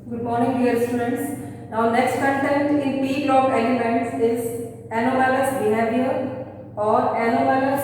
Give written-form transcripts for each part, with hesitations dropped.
Good morning, dear students. Now, next content in P block elements is anomalous behavior or anomalous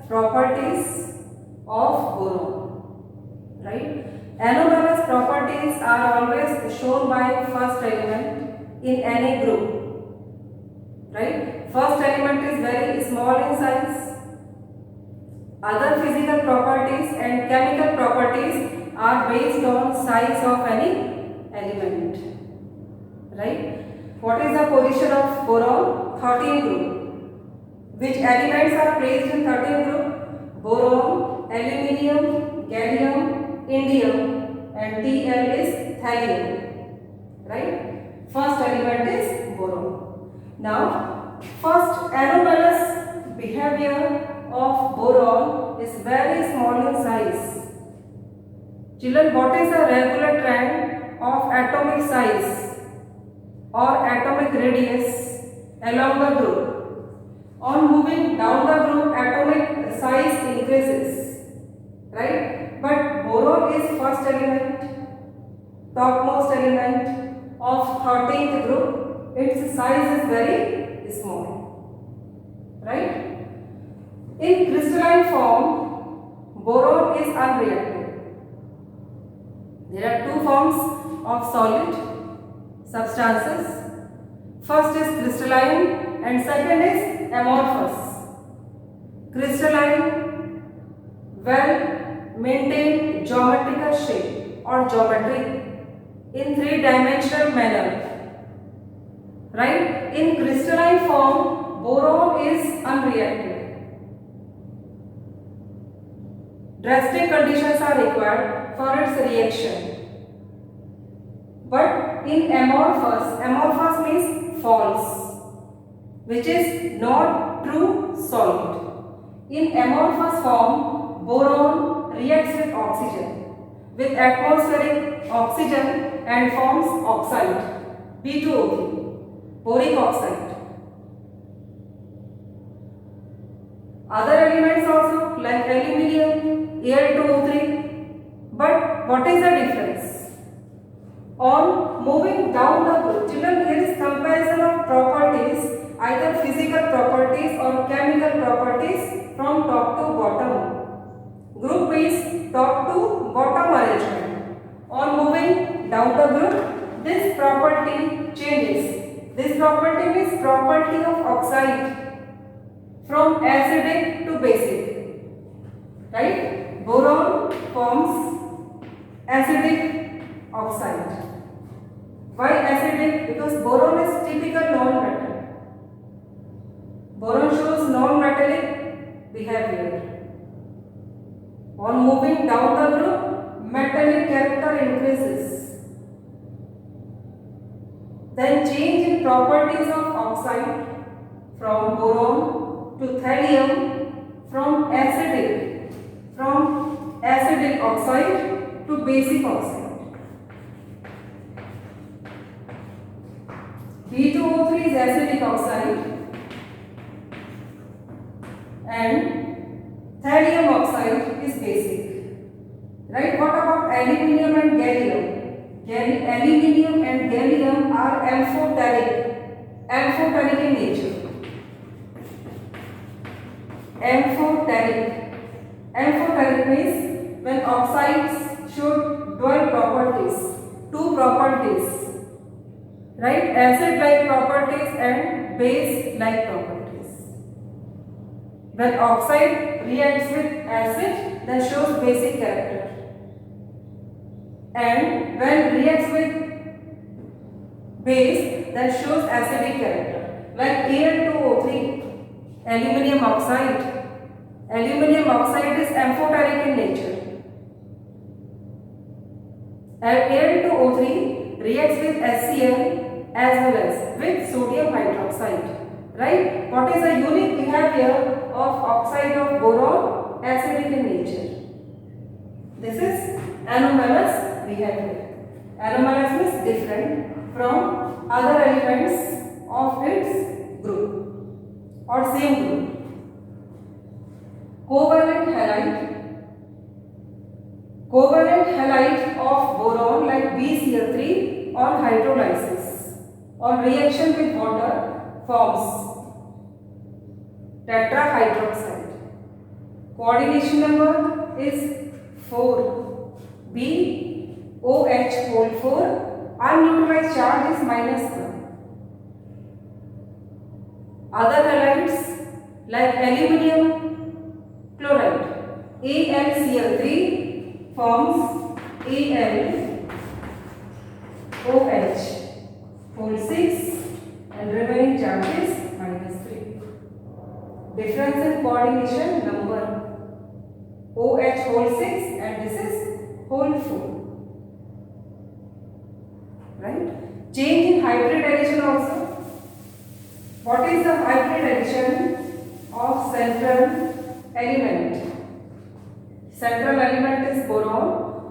properties of boron. Right? Anomalous properties are always shown by first element in any group. Right? First element is very small in size. Other physical properties and chemical properties are based on size of any element, right? What is the position of boron? 13 group. Which elements are placed in 13 group? Boron, aluminium, gallium, indium, and Tl is thallium, right? First element is boron. Now, first anomalous behavior of boron is very small in size. Children, what is the regular trend of atomic size or atomic radius along the group? On moving down the group, atomic size increases, right? But boron is first element, topmost element of 13th group. Its size is very small, right? In crystalline form, boron is unreactive. There are two forms of solid substances. First is crystalline and second is amorphous. Crystalline, well maintained geometrical shape or geometry in three-dimensional manner. Right? In crystalline form, boron is unreactive. Drastic conditions are required for its reaction. But in amorphous means false, which is not true solid. In amorphous form, boron reacts with oxygen, with atmospheric oxygen and forms oxide, B2O3, boric oxide. Other elements also like aluminium, Al2O3. But what is the difference? On moving down the group, children, here is comparison of properties, either physical properties or chemical properties from top to bottom. Group is top to bottom arrangement. On moving down the group, this property changes. This property is property of oxide from acidic to basic, right? Boron forms acidic oxide. Why acidic? Because boron is typical non-metal. Boron shows non-metallic behavior. On moving down the group, metallic character increases. Then change in properties of oxide from boron to thallium, from acidic oxide to basic oxide. B2O3 is acidic oxide and thallium oxide is basic. Right? What about aluminium and gallium? Aluminium and gallium are amphoteric in nature. Amphoteric means when oxides show dual properties, two properties, right? Acid-like properties and base-like properties. When oxide reacts with acid, that shows basic character. And when reacts with base, that shows acidic character. Like Al2O3. Aluminium oxide. Aluminium oxide is amphoteric in nature. Al2O3 reacts with HCl as well as with sodium hydroxide. Right? What is the unique behavior of oxide of boron? Acidic in nature. This is anomalous behavior. Anomalous means different from other elements of its group or same group. Covalent halide of boron like BCl3 on hydrolysis or reaction with water forms tetrahydroxide. Coordination number is 4. BOH whole 4. Unneutralized charge is -1. Other halides like aluminium chloride AlCl3 forms AlOH whole 6 and remaining charge is -3. Difference in coordination number OH whole 6 and this is whole 4. Right? Change in hybrid addition also. What is the hybrid addition of central element? Central element is boron.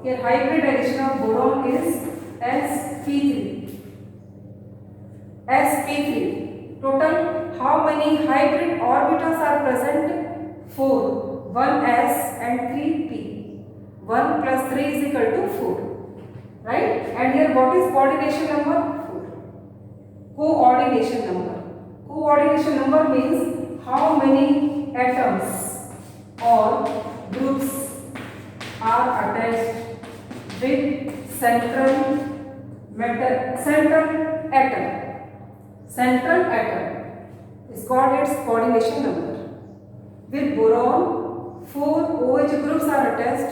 Here hybrid addition of boron is sp3. sp3. Total how many hybrid orbitals are present? 4. 1s and 3p. 1 plus 3 is equal to 4. Right? And here what is coordination number? 4. Coordination number. Coordination number means how many atoms or groups are attached with central atom. Central atom is called its coordination number. With boron, 4 OH groups are attached.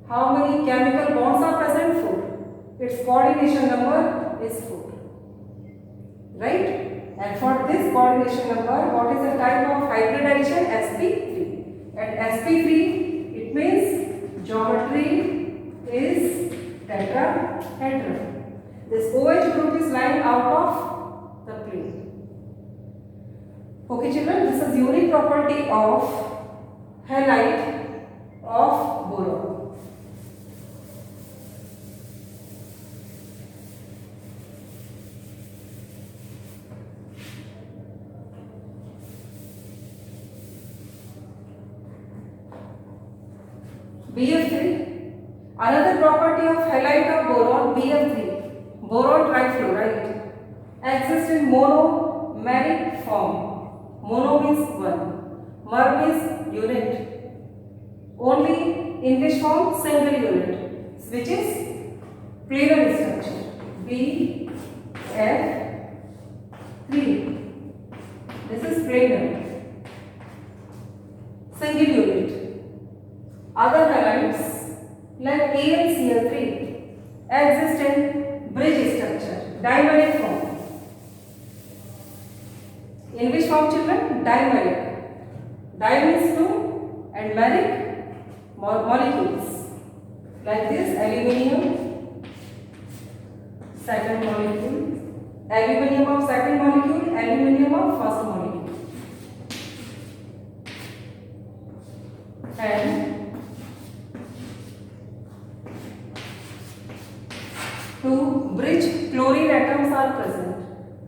How many chemical bonds are present? 4. Its coordination number is 4. Right? And for this coordination number, what is the type of hybrid addition? sp3. And sp3, it means geometry is tetrahedral. This OH group is lying out of the plane. Okay children, this is unique property of halide of boron. BF3. Another property of halide of boron, BF3, boron trifluoride, exists in monomeric form. Mono means 1, mer means unit. Only in which form? Single unit, which is planar structure. BF3. This is planar, single unit. Other halides like AlCl3 exist in bridge structure, dimeric form. In which form children? Dimeric. Di means 2 and meric molecules. Like this, aluminium, second molecule, aluminium of second molecule, aluminium of first molecule. And two bridge chlorine atoms are present.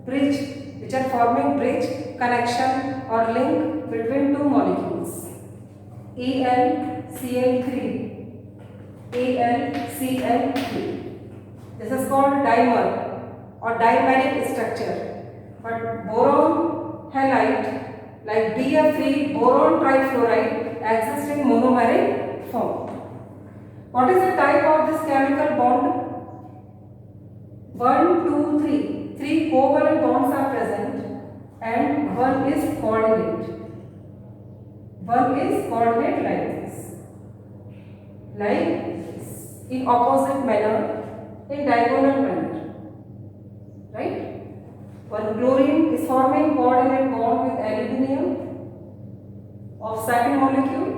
Bridge, which are forming bridge connection or link between two molecules. AlCl3. AlCl3. This is called dimer or dimeric structure. But boron halide like BF3, boron trifluoride, exists in monomeric form. What is the type of this chemical bond? 1, 2, 3. 3 covalent bonds are present and one is coordinate. One is coordinate like this. Like this. In opposite manner, in diagonal manner. Right? One chlorine is forming coordinate bond with aluminium of second molecule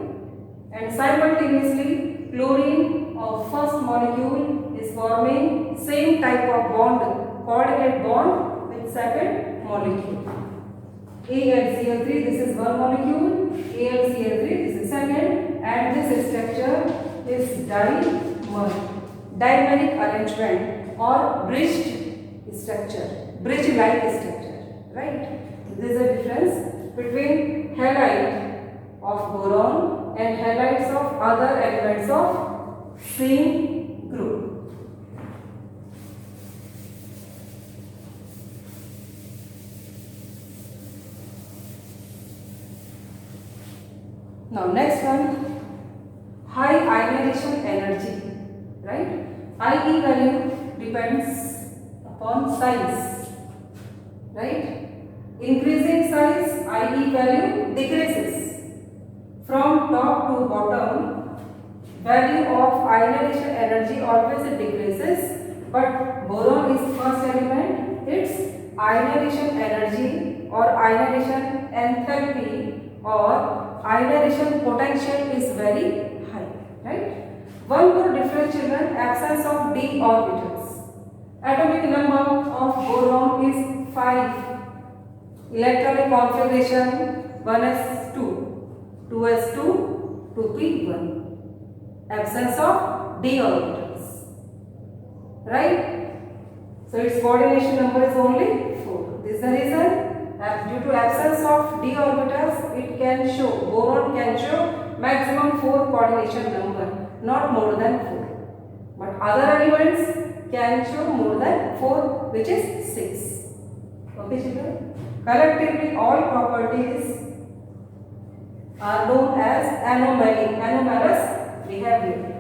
and simultaneously chlorine of first molecule is forming same type of bond, coordinate bond with second molecule. AlCl3, this is one molecule, AlCl3, this is second, and this structure is dimeric arrangement or bridged structure, bridge-like structure, right? This is a difference between halide of boron and halides of other elements of same group. Now next one, high ionization energy, right? IE value depends upon size, right? Increasing size, IE value decreases. From top to bottom, value of ionization energy always decreases, but boron is first element, its ionization energy or ionization enthalpy or ionization potential is very high, right? One more difference, children, absence of d orbitals. Atomic number of boron is 5. Electronic configuration 1s2, 2s2, 2p1. Absence of d orbitals, right? So its coordination number is only 4. This is the reason that due to absence of d orbitals, it can show, boron can show maximum 4 coordination number, not more than 4. But other elements can show more than 4, which is 6. Okay, children? Collectively, all properties are known as anomalous behavior.